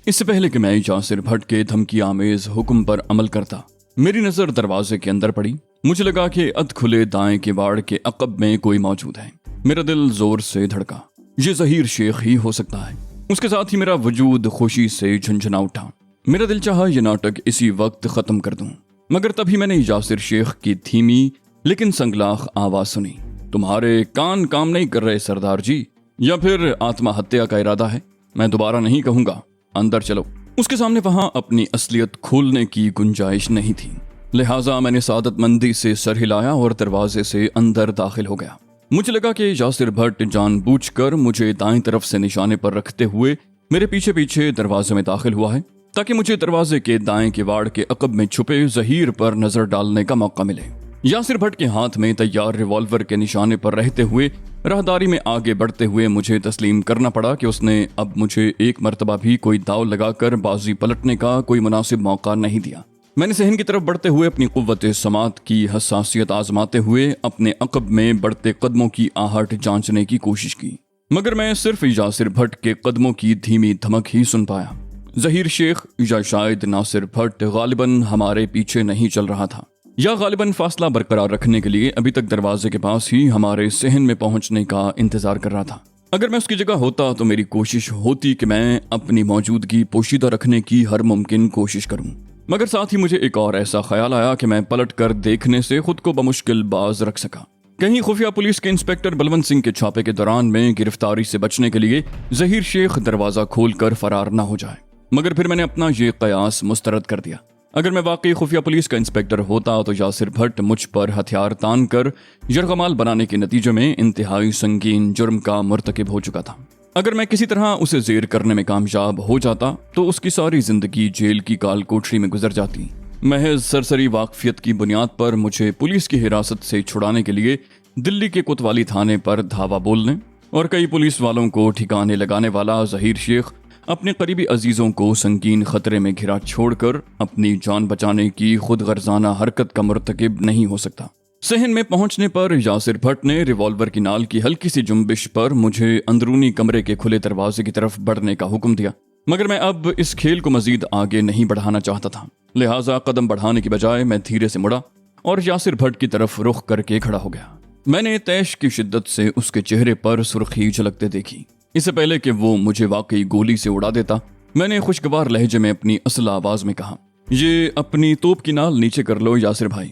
اس سے پہلے کہ میں یاسر بھٹ کے دھمکی آمیز حکم پر عمل کرتا، میری نظر دروازے کے اندر پڑی۔ مجھے لگا کہ ادھ کھلے دائیں کباڑ کے عقب میں کوئی موجود ہے۔ میرا دل زور سے دھڑکا۔ یہ ظہیر شیخ ہی ہو سکتا ہے۔ اس کے ساتھ ہی میرا وجود خوشی سے جھنجھنا اٹھا۔ میرا دل چاہا یہ ناٹک اسی وقت ختم کر دوں، مگر تبھی میں نے یاسر شیخ کی دھیمی لیکن سنگلاخ آواز سنی۔ تمہارے کان کام نہیں کر رہے سردار جی، یا پھر آتما ہتیا کا ارادہ ہے؟ میں دوبارہ نہیں کہوں گا، اندر چلو۔ اس کے سامنے وہاں اپنی اصلیت کھولنے کی گنجائش نہیں تھی، لہٰذا میں نے سعادت مندی سے سر ہلایا اور دروازے سے اندر داخل ہو گیا۔ مجھے لگا کہ یاسر بھٹ جان بوجھ کر مجھے دائیں طرف سے نشانے پر رکھتے ہوئے میرے پیچھے پیچھے دروازے میں داخل ہوا ہے، تاکہ مجھے دروازے کے دائیں کواڑ کے عقب میں چھپے ظہیر پر نظر ڈالنے کا موقع ملے۔ یاسر بھٹ کے ہاتھ میں تیار ریوالور کے نشانے پر رہتے ہوئے راہداری میں آگے بڑھتے ہوئے مجھے تسلیم کرنا پڑا کہ اس نے اب مجھے ایک مرتبہ بھی کوئی داؤ لگا کر بازی پلٹنے کا کوئی مناسب موقع نہیں دیا۔ میں نے صحن کی طرف بڑھتے ہوئے اپنی قوت سماعت کی حساسیت آزماتے ہوئے اپنے عقب میں بڑھتے قدموں کی آہٹ جانچنے کی کوشش کی، مگر میں صرف یاسر بھٹ کے قدموں کی دھیمی دھمک ہی سن پایا۔ ظہیر شیخ یا شاید ناصر بھٹ غالباً ہمارے پیچھے نہیں چل رہا تھا، یا غالباً فاصلہ برقرار رکھنے کے لیے ابھی تک دروازے کے پاس ہی ہمارے صحن میں پہنچنے کا انتظار کر رہا تھا۔ اگر میں اس کی جگہ ہوتا تو میری کوشش ہوتی کہ میں اپنی موجودگی پوشیدہ رکھنے کی ہر ممکن کوشش کروں، مگر ساتھ ہی مجھے ایک اور ایسا خیال آیا کہ میں پلٹ کر دیکھنے سے خود کو بمشکل باز رکھ سکا۔ کہیں خفیہ پولیس کے انسپکٹر بلونت سنگھ کے چھاپے کے دوران میں گرفتاری سے بچنے کے لیے ظہیر شیخ دروازہ کھول کر فرار نہ ہو جائے، مگر پھر میں نے اپنا یہ قیاس مسترد کر دیا۔ اگر میں واقعی خفیہ پولیس کا انسپکٹر ہوتا تو یاسر بھٹ مجھ پر ہتھیار تان کر یرغمال بنانے کے نتیجے میں انتہائی سنگین جرم کا مرتکب ہو چکا تھا۔ اگر میں کسی طرح اسے زیر کرنے میں کامیاب ہو جاتا تو اس کی ساری زندگی جیل کی کال کوٹری میں گزر جاتی۔ محض سرسری واقفیت کی بنیاد پر مجھے پولیس کی حراست سے چھڑانے کے لیے دلی کے کوتوالی تھانے پر دھاوا بولنے اور کئی پولیس والوں کو ٹھکانے لگانے والا ظہیر شیخ اپنے قریبی عزیزوں کو سنگین خطرے میں گھرا چھوڑ کر اپنی جان بچانے کی خود غرضانہ حرکت کا مرتکب نہیں ہو سکتا۔ صحن میں پہنچنے پر یاسر بھٹ نے ریوالور کی نال کی ہلکی سی جنبش پر مجھے اندرونی کمرے کے کھلے دروازے کی طرف بڑھنے کا حکم دیا، مگر میں اب اس کھیل کو مزید آگے نہیں بڑھانا چاہتا تھا، لہٰذا قدم بڑھانے کی بجائے میں دھیرے سے مڑا اور یاسر بھٹ کی طرف رخ کر کے کھڑا ہو گیا۔ میں نے تیش کی شدت سے اس کے چہرے پر سرخی جھلکتے دیکھی۔ اس سے پہلے کہ وہ مجھے واقعی گولی سے اڑا دیتا، میں نے خوشگوار لہجے میں اپنی اصل آواز میں کہا، یہ اپنی توپ کی نال نیچے کر لو یاسر بھائی،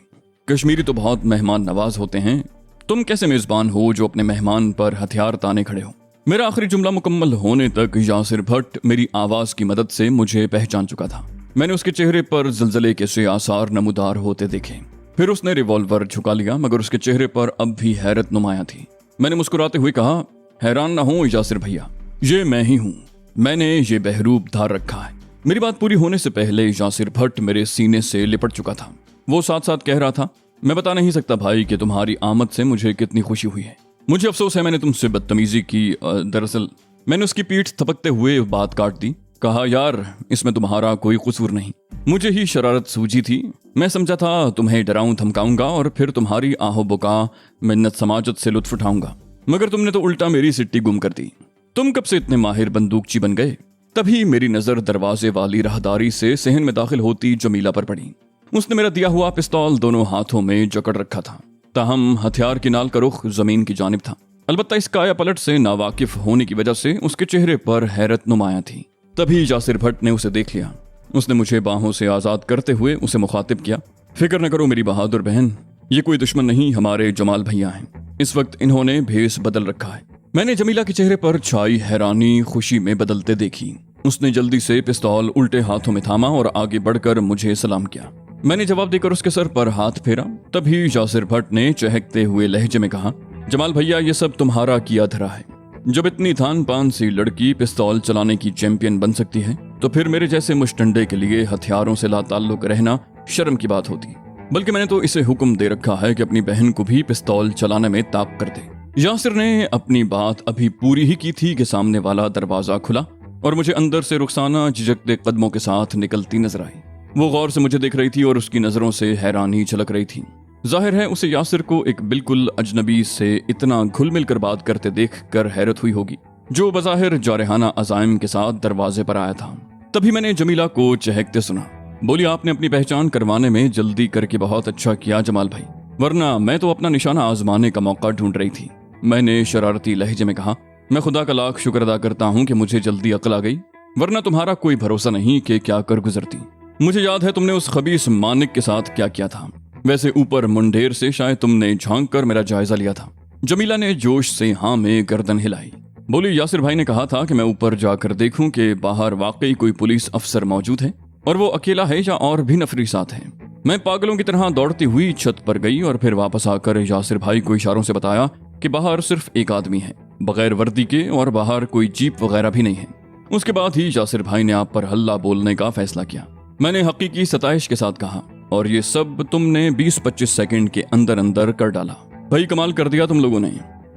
کشمیری تو بہت مہمان نواز ہوتے ہیں، تم کیسے میزبان ہو جو اپنے مہمان پر ہتھیار تانے کھڑے ہو۔ میرا آخری جملہ مکمل ہونے تک یاسر بھٹ میری آواز کی مدد سے مجھے پہچان چکا تھا۔ میں نے اس کے چہرے پر زلزلے کے سے آثار نمودار ہوتے دیکھے۔ پھر اس نے ریوالور جھکا لیا، مگر اس کے چہرے پر اب بھی حیرت نمایاں تھی۔ میں نے مسکراتے ہوئے کہا، حیران نہ ہوں یاسر بھیا، یہ میں ہی ہوں، میں نے یہ بہروب دھار رکھا ہے۔ میری بات پوری ہونے سے پہلے یاسر بھٹ میرے سینے سے لپٹ چکا تھا۔ وہ ساتھ ساتھ کہہ رہا تھا، میں بتا نہیں سکتا بھائی کہ تمہاری آمد سے مجھے کتنی خوشی ہوئی ہے۔ مجھے افسوس ہے میں نے تم سے بدتمیزی کی، دراصل میں نے اس کی پیٹھ تھپکتے ہوئے بات کاٹ دی، کہا یار اس میں تمہارا کوئی قصور نہیں، مجھے ہی شرارت سوجی تھی، میں سمجھا تھا تمہیں ڈراؤں دھمکاؤں گا اور پھر تمہاری آہو بکا منت سماجت سے لطف اٹھاؤں گا، مگر تم نے تو الٹا میری سٹی گم کر دی۔ تم کب سے اتنے ماہر بندوقچی بن گئے؟ تبھی میری نظر دروازے والی راہداری سے صحن میں داخل ہوتی جمیلہ پر پڑی۔ اس نے میرا دیا ہوا پستول دونوں ہاتھوں میں جکڑ رکھا تھا، تاہم ہتھیار کی نال کا رخ زمین کی جانب تھا۔ البتہ اس کایا پلٹ سے ناواقف ہونے کی وجہ سے اس کے چہرے پر حیرت نمایاں تھی۔ تبھی یاسر بھٹ نے اسے دیکھ لیا۔ اس نے مجھے باہوں سے آزاد کرتے ہوئے اسے مخاطب کیا، فکر نہ کرو میری بہادر بہن، یہ کوئی دشمن نہیں، ہمارے جمال بھیا ہیں۔ اس وقت انہوں نے بھیس بدل رکھا ہے۔ میں نے جمیلہ کے چہرے پر چھائی حیرانی خوشی میں بدلتے دیکھی۔ اس نے جلدی سے پستول الٹے ہاتھوں میں تھاما اور آگے بڑھ کر مجھے سلام کیا۔ میں نے جواب دے کر اس کے سر پر ہاتھ پھیرا۔ تبھی یاسر بھٹ نے چہکتے ہوئے لہجے میں کہا، جمال بھیا یہ سب تمہارا کیا دھرا ہے۔ جب اتنی تھان پان سی لڑکی پستول چلانے کی چیمپئن بن سکتی ہے تو پھر میرے جیسے مشٹنڈے کے لیے ہتھیاروں سے لا تعلق رہنا شرم کی بات ہوتی۔ بلکہ میں نے تو اسے حکم دے رکھا ہے کہ اپنی بہن کو بھی پستول چلانے میں طاق کر دے۔ یاسر نے اپنی بات ابھی پوری ہی کی تھی کہ سامنے والا دروازہ کھلا اور مجھے اندر سے رخسانہ جھجکتے قدموں کے ساتھ نکلتی نظر آئی۔ وہ غور سے مجھے دیکھ رہی تھی اور اس کی نظروں سے حیرانی جھلک رہی تھی۔ ظاہر ہے اسے یاسر کو ایک بالکل اجنبی سے اتنا گھل مل کر بات کرتے دیکھ کر حیرت ہوئی ہوگی، جو بظاہر جارحانہ عزائم کے ساتھ دروازے پر آیا تھا۔ तभी मैंने जमीला को चहकते सुना। बोली, आपने अपनी पहचान करवाने में जल्दी करके बहुत अच्छा किया जमाल भाई, वरना मैं तो अपना निशाना आजमाने का मौका ढूंढ रही थी। मैंने शरारती लहजे में कहा, मैं खुदा का लाख शुक्र अदा करता हूँ कि मुझे जल्दी अक्ल आ गई, वरना तुम्हारा कोई भरोसा नहीं कि क्या कर गुजरती। मुझे याद है तुमने उस खबीस मानिक के साथ क्या किया था। वैसे ऊपर मुंडेर से शायद तुमने झांक कर मेरा जायजा लिया था। जमीला ने जोश से हाँ में गर्दन हिलाई। बोली, यासिर भाई ने कहा था कि मैं ऊपर जाकर देखूं कि बाहर वाकई कोई पुलिस अफसर मौजूद है और वो अकेला है या और भी नफरी साथ है। मैं पागलों की तरह दौड़ती हुई छत पर गई और फिर वापस आकर यासिर भाई को इशारों से बताया कि बाहर सिर्फ एक आदमी है, बगैर वर्दी के, और बाहर कोई जीप वगैरह भी नहीं है। उसके बाद ही यासिर भाई ने आप पर हल्ला बोलने का फैसला किया। मैंने हकीकी सताइश के साथ कहा, और ये सब तुमने 20-25 सेकंड के अंदर अंदर कर डाला। भाई कमाल कर दिया तुम लोगों ने,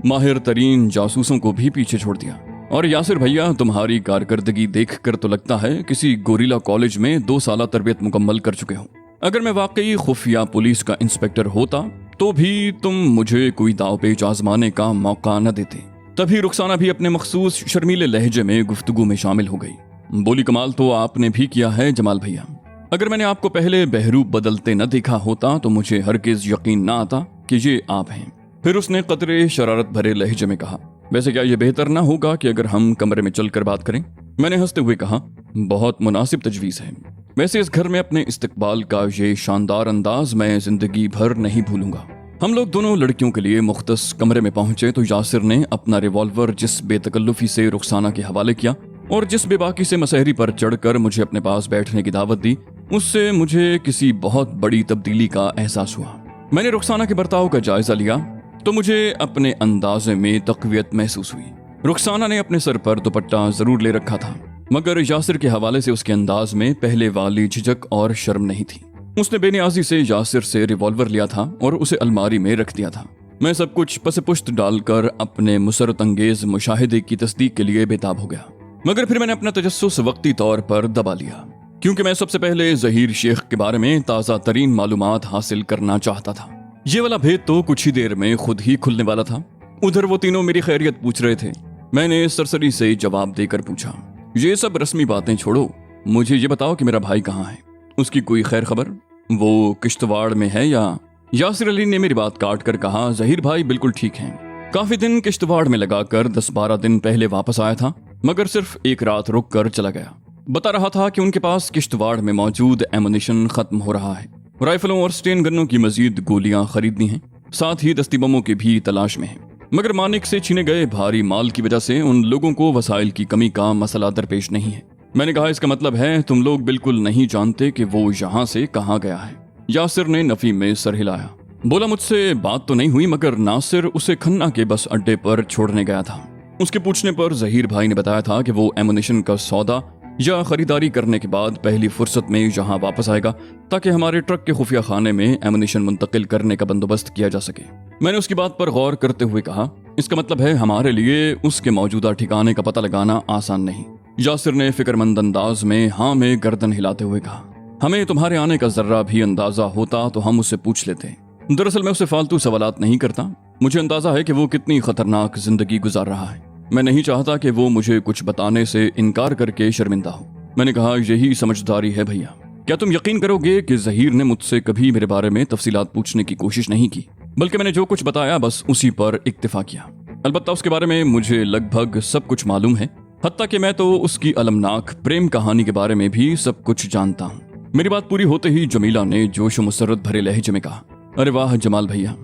माहिर तरीन जासूसों को भी पीछे छोड़ दिया। और यासिर भैया, तुम्हारी कारकर्दगी देखकर तो लगता है किसी गोरिल्ला कॉलेज में 2 साल तरबियत मुकम्मल कर चुके हो। अगर मैं वाकई खुफिया पुलिस का इंस्पेक्टर होता तो भी तुम मुझे कोई दाव पेच आजमाने का मौका न देते। तभी रुखसाना भी अपने मखसूस शर्मीले लहजे में गुफ्तगू में शामिल हो गई। बोली, कमाल तो आपने भी किया है जमाल भैया। अगर मैंने आपको पहले बहरूप बदलते न देखा होता तो मुझे हरगिज यकीन न आता कि ये आप हैं। फिर उसने कतरे शरारत भरे लहजे में कहा, वैसे क्या ये बेहतर ना होगा कि अगर हम कमरे में चलकर बात करें? मैंने हंसते हुए कहा, बहुत मुनासिब तजवीज़ है। वैसे इस घर में अपने इस्तकबाल का ये शानदार अंदाज मैं जिंदगी भर नहीं भूलूंगा। हम लोग दोनों लड़कियों के लिए मुख्तस कमरे में पहुंचे तो यासिर ने अपना रिवॉल्वर जिस बेतकल्लुफी से रुखसाना के हवाले किया और जिस बेबाकी से मसहरी पर चढ़कर मुझे अपने पास बैठने की दावत दी, उससे मुझे किसी बहुत बड़ी तब्दीली का एहसास हुआ। मैंने रुखसाना के बर्ताव का जायजा लिया तो मुझे अपने अंदाजे में तक़वियत महसूस हुई। रुखसाना ने अपने सर पर दुपट्टा जरूर ले रखा था, मगर यासिर के हवाले से उसके अंदाज में पहले वाली झिझक और शर्म नहीं थी। उसने बेनियाजी से यासिर से रिवॉल्वर लिया था और उसे अलमारी में रख दिया था। मैं सब कुछ पसपुश्त डालकर अपने मुसरत अंगेज मुशाहिदे की तस्दीक के लिए बेताब हो गया, मगर फिर मैंने अपना तजस्सुस वक्ती तौर पर दबा लिया, क्योंकि मैं सबसे पहले ज़हीर शेख के बारे में ताज़ा तरीन मालूमात हासिल करना चाहता था। ये वाला भेद तो कुछ ही देर में खुद ही खुलने वाला था। उधर वो तीनों मेरी खैरियत पूछ रहे थे। मैंने सरसरी से जवाब देकर पूछा, ये सब रस्मी बातें छोड़ो, मुझे ये बताओ कि मेरा भाई कहाँ है? उसकी कोई खैर खबर? वो किश्तवाड़ में है या? यासिर अली ने मेरी बात काट कर कहा, ज़हीर भाई बिल्कुल ठीक हैं। काफी दिन किश्तवाड़ में लगाकर 10-12 दिन पहले वापस आया था, मगर सिर्फ एक रात रुक कर चला गया। बता रहा था कि उनके पास किश्तवाड़ में मौजूद एमुनिशन खत्म हो रहा है, राइफलों और स्टेन गनों की मजीद गोलियां खरीदनी हैं, साथ ही दस्ती बमों की भी तलाश में है। मगर मानिक से छीने गए भारी माल की वजह से उन लोगों को वसाइल की कमी का मसला दरपेश नहीं है। मैंने कहा, इसका मतलब है तुम लोग बिल्कुल नहीं जानते कि वो यहाँ से कहाँ गया है। यासिर ने नफी में सर हिलाया। बोला, मुझसे बात तो नहीं हुई, मगर नासिर उसे खन्ना के बस अड्डे पर छोड़ने गया था। उसके पूछने पर ज़हीर भाई ने बताया था कि वो एमुनिशन का सौदा या खरीदारी करने के बाद पहली फुर्सत में यहाँ वापस आएगा ताकि हमारे ट्रक के खुफिया खाने में एमुनिशन मुंतकिल करने का बंदोबस्त किया जा सके। मैंने उसकी बात पर गौर करते हुए कहा, इसका मतलब है हमारे लिए उसके मौजूदा ठिकाने का पता लगाना आसान नहीं। यासिर ने फिक्रमंद अंदाज में हाँ में गर्दन हिलाते हुए कहा, हमें तुम्हारे आने का जर्रा भी अंदाजा होता तो हम उससे पूछ लेते। दरअसल मैं उससे फालतू सवालात नहीं करता। मुझे अंदाजा है कि वो कितनी खतरनाक जिंदगी गुजार रहा है। मैं नहीं चाहता कि वो मुझे कुछ बताने से इनकार करके शर्मिंदा हो। मैंने कहा, यही समझदारी है भैया। क्या तुम यकीन करोगे कि ज़हीर ने मुझसे कभी मेरे बारे में तफसीलात पूछने की कोशिश नहीं की, बल्कि मैंने जो कुछ बताया बस उसी पर इक्तिफा किया। अलबत्ता उसके बारे में मुझे लगभग सब कुछ मालूम है, हत्ता कि मैं तो उसकी अलमनाक प्रेम कहानी के बारे में भी सब कुछ जानता हूँ। मेरी बात पूरी होते ही जमीला ने जोश मुसरत भरे लहजे में कहा, अरे वाह जमाल भैया,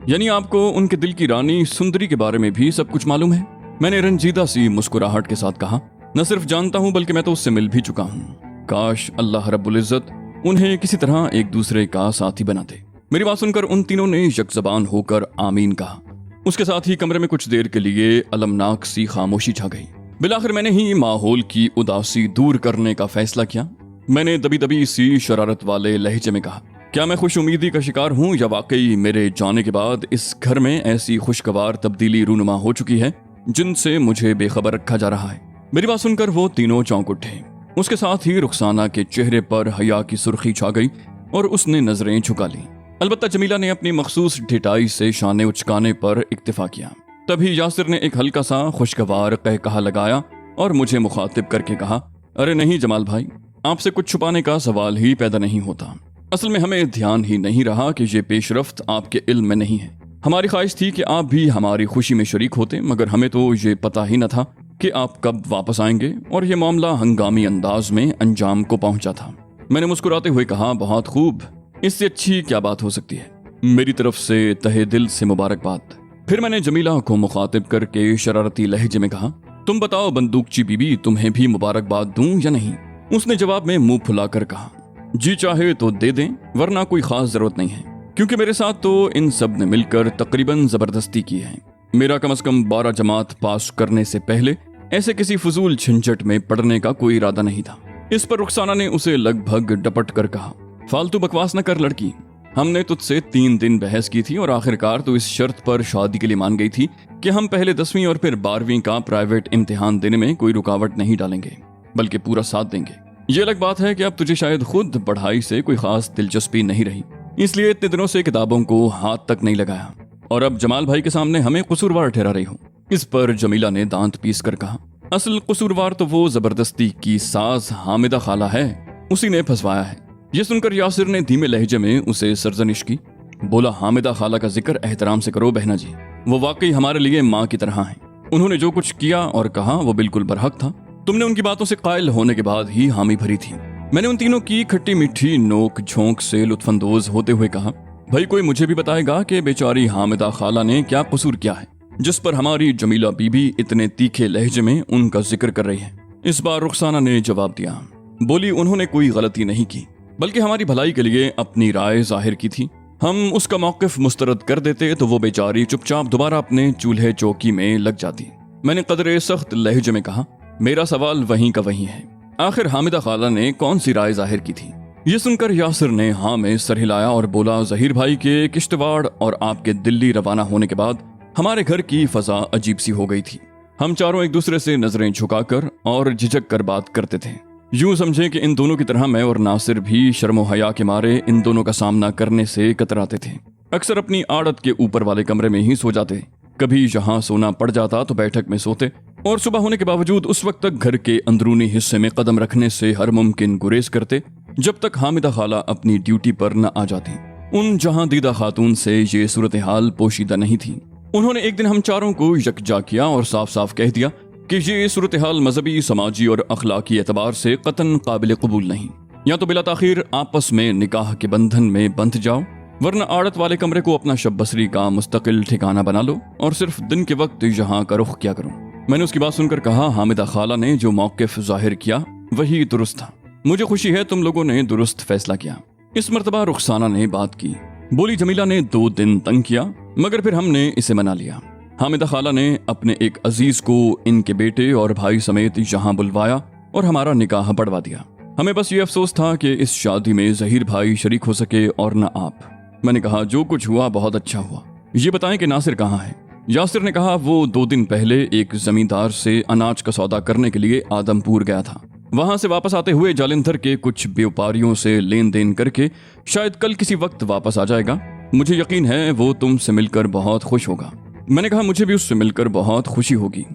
यानी आपको उनके दिल की रानी सुंदरी के बारे में भी सब कुछ मालूम है? मैंने रंजीदा सी मुस्कुराहट के साथ कहा, न सिर्फ जानता हूं बल्कि मैं तो उससे मिल भी चुका हूं। काश अल्लाह रब्बुल इज्जत उन्हें किसी तरह एक दूसरे का साथी बना दे। मेरी बात सुनकर उन तीनों ने यकज़बान होकर आमीन कहा। उसके साथ ही कमरे में कुछ देर के लिए अलमनाक सी खामोशी छा गई। बिलाखिर मैंने ही माहौल की उदासी दूर करने का फैसला किया। मैंने दबी दबी सी शरारत वाले लहजे में कहा, क्या मैं खुश उम्मीदी का शिकार हूँ या वाकई मेरे जाने के बाद इस घर में ऐसी खुशगवार तब्दीली रूनुमा हो चुकी है जिनसे मुझे बेखबर रखा जा रहा है? मेरी बात सुनकर वो तीनों चौंक उठे। उसके साथ ही रुखसाना के चेहरे पर हया की सुर्खी छा गई और उसने नजरें झुका ली। अलबत्ता जमीला ने अपनी मखसूस ढिठाई से शाने उचकाने पर इक्तिफा किया। तभी यासिर ने एक हल्का सा खुशगवार कहकहा लगाया और मुझे मुखातिब करके कहा, अरे नहीं जमाल भाई, आपसे कुछ छुपाने का सवाल ही पैदा नहीं होता। असल में हमें ध्यान ही नहीं रहा कि ये पेशरफ्त आपके इल्म में नहीं है। हमारी ख्वाहिश थी कि आप भी हमारी खुशी में शरीक होते, मगर हमें तो ये पता ही न था कि आप कब वापस आएंगे, और ये मामला हंगामी अंदाज में अंजाम को पहुंचा था। मैंने मुस्कुराते हुए कहा, बहुत खूब, इससे अच्छी क्या बात हो सकती है। मेरी तरफ से तहे दिल से मुबारकबाद। फिर मैंने जमीला को मुखातिब करके शरारती लहजे में कहा, तुम बताओ बंदूकची बीबी, तुम्हें भी मुबारकबाद दूं या नहीं? उसने जवाब में मुंह फुलाकर कहा, जी चाहे तो दे दें, वरना कोई खास जरूरत नहीं है, क्योंकि मेरे साथ तो इन सब ने मिलकर तकरीबन जबरदस्ती की है। मेरा कम से कम 12 जमात पास करने से पहले ऐसे किसी फजूल झंझट में पड़ने का कोई इरादा नहीं था। इस पर रुखसाना ने उसे लगभग डपट कर कहा, फालतू बकवास न कर लड़की, हमने तुझसे 3 दिन बहस की थी और आखिरकार तो इस शर्त पर शादी के लिए मान गई थी कि हम पहले 10वीं और फिर 12वीं का प्राइवेट इम्तिहान देने में कोई रुकावट नहीं डालेंगे, बल्कि पूरा साथ देंगे। ये अलग बात है कि अब तुझे शायद खुद पढ़ाई से कोई खास दिलचस्पी नहीं रही, इसलिए इतने दिनों से किताबों को हाथ तक नहीं लगाया, और अब जमाल भाई के सामने हमें कसूरवार ठहरा रही हो। इस पर जमीला ने दांत पीस कर कहा, असल कसूरवार तो वो जबरदस्ती की सास हामिदा खाला है, उसी ने फंसवाया है। ये सुनकर यासिर ने धीमे लहजे में उसे सरजनिश की। बोला, हामिदा खाला का जिक्र एहतराम से करो बहना जी, वो वाकई हमारे लिए माँ की तरह हैं। उन्होंने जो कुछ किया और कहा वो बिल्कुल बरहक था। तुमने उनकी बातों से कायल होने के बाद ही हामी भरी थी। मैंने उन तीनों की खट्टी मीठी नोक झोंक से लुत्फानंदोज होते हुए कहा, भाई कोई मुझे भी बताएगा कि बेचारी हामिदा खाला ने क्या कसूर किया है, जिस पर हमारी जमीला बीबी इतने तीखे लहजे में उनका जिक्र कर रही है। इस बार रुखसाना ने जवाब दिया, बोली, उन्होंने कोई गलती नहीं की, बल्कि हमारी भलाई के लिए अपनी राय जाहिर की थी। हम उसका मौक़िफ़ मुस्तरद कर देते तो वो बेचारी चुपचाप दोबारा अपने चूल्हे चौकी में लग जाती। मैंने कदरे सख्त लहजे में कहा, मेरा सवाल वहीं का वहीं है, आखिर हामिदा खाला ने कौन सी राय जाहिर की थी? ये सुनकर यासिर ने हाँ में सर हिलाया और बोला, ज़हीर भाई के किश्तवाड़ और आपके दिल्ली रवाना होने के बाद हमारे घर की फ़ज़ा अजीब सी हो गई थी। हम चारों एक दूसरे से नजरें झुकाकर और झिझक कर बात करते थे। यूं समझें कि इन दोनों की तरह मैं और नासिर भी शर्मो हया के मारे इन दोनों का सामना करने से कतराते थे। अक्सर अपनी आड़त के ऊपर वाले कमरे में ही सो जाते, कभी जहां सोना पड़ जाता तो बैठक में सोते, और सुबह होने के बावजूद उस वक्त तक घर के अंदरूनी हिस्से में कदम रखने से हर मुमकिन गुरेज करते जब तक हामिदा खाला अपनी ड्यूटी पर न आ जाती। उन जहां दीदा खातून से ये सूरत हाल पोशीदा नहीं थी। उन्होंने एक दिन हम चारों को यकजा किया और साफ साफ कह दिया कि ये सूरत हाल मजहबी, समाजी और अखलाकी एतबार से कतन काबिल कबूल नहीं। या तो बिला ताखीर आपस में निकाह के बंधन में बंध जाओ, वरना आड़त वाले कमरे को अपना शब बसरी का मुस्तकिल ठिकाना बना लो और सिर्फ दिन के वक्त यहाँ का रुख किया करो। मैंने उसकी बात सुनकर कहा, हामिदा खाला ने जो मौक़िफ़ जाहिर किया वही दुरुस्त था। मुझे खुशी है तुम लोगों ने दुरुस्त फैसला किया। इस मर्तबा रुखसाना ने बात की। बोली, जमीला ने 2 दिन तंग किया, मगर फिर हमने इसे मना लिया। हामिदा खाला ने अपने एक अजीज को इनके बेटे और भाई समेत यहाँ बुलवाया और हमारा निकाह पढ़वा दिया। हमें बस ये अफसोस था कि इस शादी में ज़हीर भाई शरीक हो सके और न आप। मैंने कहा, जो कुछ हुआ बहुत अच्छा हुआ, ये बताएं कि नासिर कहाँ है? यासिर ने कहा, वो 2 दिन पहले एक जमींदार से अनाज का सौदा करने के लिए आदमपुर गया था। वहां से वापस आते हुए जालंधर के कुछ व्यापारियों से लेन देन करके शायद कल किसी वक्त वापस आ जाएगा। मुझे यकीन है वो तुमसे मिलकर बहुत खुश होगा। मैंने कहा, मुझे भी उससे मिलकर बहुत खुशी होगी।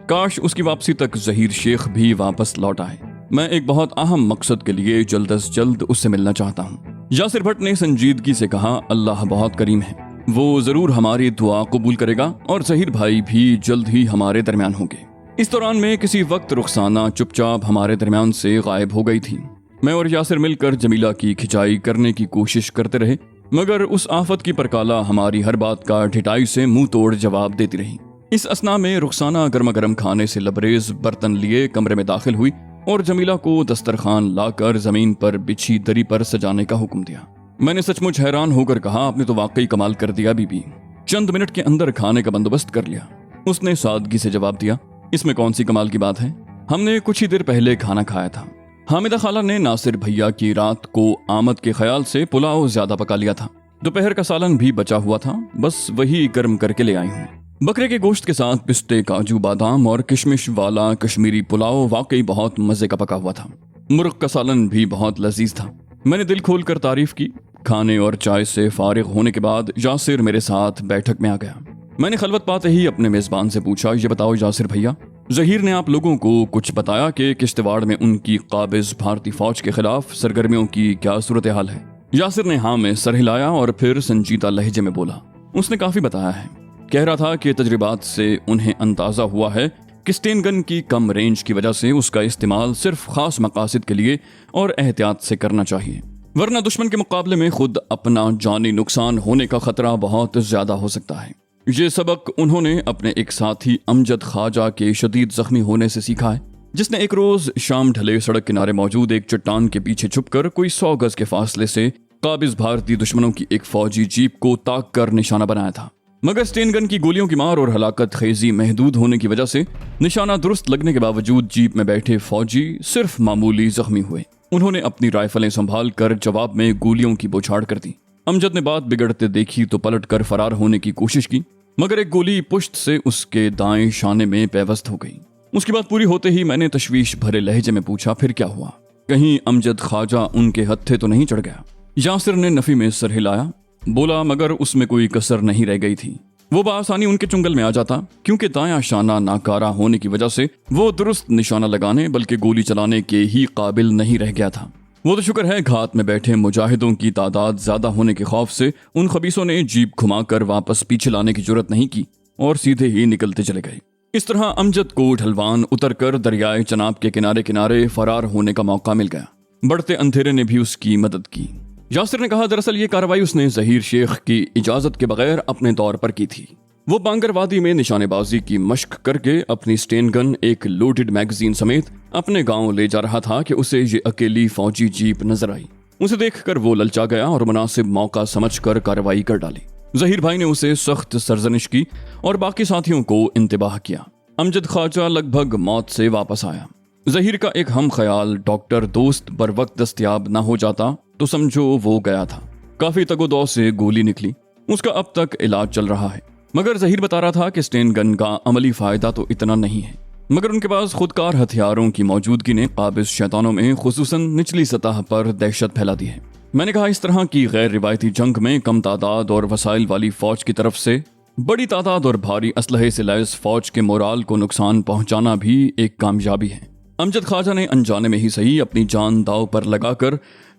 काश उसकी वापसी तक ज़हीर शेख भी वापस लौट आए। मैं एक बहुत अहम मकसद के लिए जल्द अज जल्द उससे मिलना चाहता हूँ। यासिर भट्ट ने संजीदगी से कहा, अल्लाह बहुत करीम है, वो जरूर हमारी दुआ कबूल करेगा और ज़हीर भाई भी जल्द ही हमारे दरमियान होंगे। इस दौरान में किसी वक्त रुखसाना चुपचाप हमारे दरमियान से गायब हो गई थी। मैं और यासिर मिलकर जमीला की खिंचाई करने की कोशिश करते रहे, मगर उस आफत की परकाला हमारी हर बात का ढिठाई से मुंह तोड़ जवाब देती रही। इस असना में रुखसाना गर्मा गर्म खाने से लबरेज बर्तन लिए कमरे में दाखिल हुई और जमीला को दस्तरखान लाकर जमीन पर बिछी दरी पर सजाने का हुक्म दिया। मैंने सचमुच हैरान होकर कहा, आपने तो वाकई कमाल कर दिया बीबी, चंद मिनट के अंदर खाने का बंदोबस्त कर लिया। उसने सादगी से जवाब दिया, इसमें कौन सी कमाल की बात है, हमने कुछ ही देर पहले खाना खाया था। हामिदा खाला ने नासिर भैया की रात को आमद के ख्याल से पुलाव ज्यादा पका लिया था। दोपहर का सालन भी बचा हुआ था, बस वही गर्म करके ले आई हूँ। बकरे के गोश्त के साथ पिस्ते, काजू, बादाम और किशमिश वाला कश्मीरी पुलाव वाकई बहुत मजे का पका हुआ था। मुर्ग का सालन भी बहुत लजीज था। मैंने दिल खोल कर तारीफ की। खाने और चाय से फारिग होने के बाद यासिर मेरे साथ बैठक में आ गया। मैंने खलवत पाते ही अपने मेजबान से पूछा, ये बताओ यासिर भैया, ظہیر نے آپ لوگوں کو کچھ بتایا کہ کشتواڑ میں ان کی قابض بھارتی فوج کے خلاف سرگرمیوں کی کیا صورتحال ہے؟ یاسر نے ہاں میں سر ہلایا اور پھر سنجیدہ لہجے میں بولا، اس نے کافی بتایا ہے۔ کہہ رہا تھا کہ تجربات سے انہیں اندازہ ہوا ہے کہ اسٹین گن کی کم رینج کی وجہ سے اس کا استعمال صرف خاص مقاصد کے لیے اور احتیاط سے کرنا چاہیے، ورنہ دشمن کے مقابلے میں خود اپنا جانی نقصان ہونے کا خطرہ بہت زیادہ ہو سکتا ہے۔ یہ سبق انہوں نے اپنے ایک ساتھی امجد خواجہ کے شدید زخمی ہونے سے سیکھا ہے، جس نے ایک روز شام ڈھلے سڑک کنارے موجود ایک چٹان کے پیچھے چھپ کر کوئی 100 گز کے فاصلے سے قابض بھارتی دشمنوں کی ایک فوجی جیپ کو تاک کر نشانہ بنایا تھا، مگر اسٹین گن کی گولیوں کی مار اور ہلاکت خیزی محدود ہونے کی وجہ سے نشانہ درست لگنے کے باوجود جیپ میں بیٹھے فوجی صرف معمولی زخمی ہوئے۔ انہوں نے اپنی رائفلیں سنبھال کر جواب میں گولیوں کی بوچھاڑ کر دی۔ امجد نے بات بگڑتے دیکھی تو پلٹ کر فرار ہونے کی کوشش کی، مگر ایک گولی پشت سے اس کے دائیں شانے میں پیوست ہو گئی۔ اس کی بات پوری ہوتے ہی میں نے تشویش بھرے لہجے میں پوچھا، پھر کیا ہوا؟ کہیں امجد خواجہ ان کے ہتھے تو نہیں چڑھ گیا؟ یاسر نے نفی میں سر ہلایا، بولا مگر اس میں کوئی کسر نہیں رہ گئی تھی، وہ بآسانی ان کے چنگل میں آ جاتا، کیونکہ دایاں شانہ ناکارہ ہونے کی وجہ سے وہ درست نشانہ لگانے بلکہ گولی چلانے کے ہی قابل نہیں رہ گیا تھا۔ وہ تو شکر ہے گھات میں بیٹھے مجاہدوں کی تعداد زیادہ ہونے کے خوف سے ان خبیثوں نے جیپ گھما کر واپس پیچھے لانے کی جرت نہیں کی اور سیدھے ہی نکلتے چلے گئے۔ اس طرح امجد کو ڈھلوان اتر کر دریائے چناب کے کنارے کنارے فرار ہونے کا موقع مل گیا۔ بڑھتے اندھیرے نے بھی اس کی مدد کی۔ یاسر نے کہا دراصل یہ کارروائی اس نے ظہیر شیخ کی اجازت کے بغیر اپنے طور پر کی تھی۔ وہ بانگر وادی میں نشانے بازی کی مشق کر کے اپنی اسٹین گن ایک لوڈڈ میگزین سمیت اپنے گاؤں لے جا رہا تھا کہ اسے یہ اکیلی فوجی جیپ نظر آئی۔ اسے دیکھ کر وہ للچا گیا اور مناسب موقع سمجھ کر کارروائی کر ڈالی۔ ظہیر بھائی نے اسے سخت سرزنش کی اور باقی ساتھیوں کو انتباہ کیا۔ امجد خواجہ لگ بھگ موت سے واپس آیا۔ ظہیر کا ایک ہم خیال ڈاکٹر دوست بر وقت دستیاب نہ ہو جاتا تو سمجھو وہ گیا تھا۔ کافی تگ و دو سے گولی نکلی، اس کا اب تک علاج چل رہا ہے، مگر ظہیر بتا رہا تھا کہ اسٹین گن کا عملی فائدہ تو اتنا نہیں ہے، مگر ان کے پاس خودکار ہتھیاروں کی موجودگی نے قابض شیطانوں میں خصوصاً نچلی سطح پر دہشت پھیلا دی ہے۔ میں نے کہا اس طرح کی غیر روایتی جنگ میں کم تعداد اور وسائل والی فوج کی طرف سے بڑی تعداد اور بھاری اسلحے سے لیس فوج کے مورال کو نقصان پہنچانا بھی ایک کامیابی ہے۔ امجد خواجہ نے انجانے میں ہی صحیح اپنی جان داؤ پر لگا کر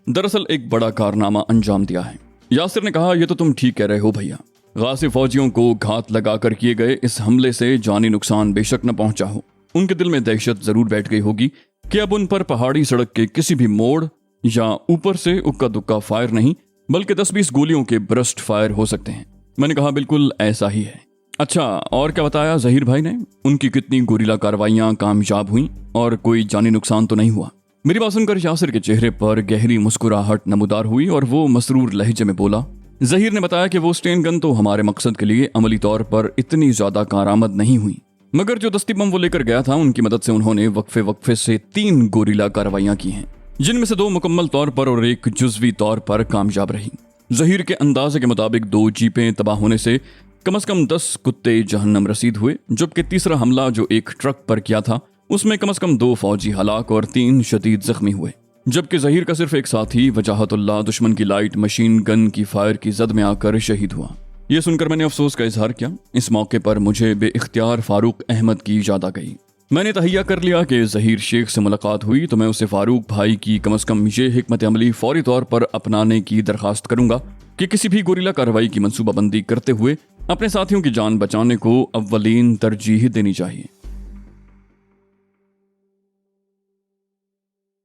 دراصل ایک بڑا کارنامہ انجام دیا ہے۔ یاسر نے کہا یہ تو تم ٹھیک کہہ رہے ہو بھیا، غاصب فوجیوں کو گھات لگا کر کیے گئے اس حملے سے جانی نقصان بے شک نہ پہنچا ہو، ان کے دل میں دہشت ضرور بیٹھ گئی ہوگی کہ اب ان پر پہاڑی سڑک کے کسی بھی موڑ یا اوپر سے اکا دکا فائر نہیں بلکہ 10-20 گولیوں کے برسٹ فائر ہو سکتے ہیں۔ میں نے کہا بالکل ایسا ہی ہے۔ اچھا اور کیا بتایا ظہیر بھائی نے؟ ان کی کتنی گوریلا کاروائیاں کامیاب ہوئیں اور کوئی جانی نقصان تو نہیں ہوا؟ میری بات سن کر یاسر کے چہرے پر گہری مسکراہٹ نمودار ہوئی اور وہ مسرور لہجے میں بولا، ظہیر نے بتایا کہ وہ اسٹین گن تو ہمارے مقصد کے لیے عملی طور پر اتنی زیادہ کارآمد نہیں ہوئی، مگر جو دستی بم وہ لے کر گیا تھا ان کی مدد سے انہوں نے وقفے سے 3 گوریلا کاروائیاں کی ہیں، جن میں سے 2 مکمل طور پر اور 1 جزوی طور پر کامیاب رہی۔ ظہیر کے اندازے کے مطابق 2 جیپیں تباہ ہونے سے کم از کم 10 کتے جہنم رسید ہوئے، جبکہ تیسرا حملہ جو ایک ٹرک پر کیا تھا اس میں کم از کم 2 فوجی ہلاک اور 3 شدید زخمی ہوئے، جبکہ ظہیر کا صرف ایک ساتھی وجاہت اللہ دشمن کی لائٹ مشین گن کی فائر کی زد میں آ کر شہید ہوا۔ یہ سن کر میں نے افسوس کا اظہار کیا۔ اس موقع پر مجھے بے اختیار فاروق احمد کی یاد آ گئی۔ میں نے تہیہ کر لیا کہ ظہیر شیخ سے ملاقات ہوئی تو میں اسے فاروق بھائی کی کم از کم یہ حکمت عملی فوری طور پر اپنانے کی درخواست کروں گا کہ کسی بھی گوریلا کارروائی کی منصوبہ بندی کرتے ہوئے اپنے ساتھیوں کی جان بچانے کو اولین ترجیح دینی چاہیے۔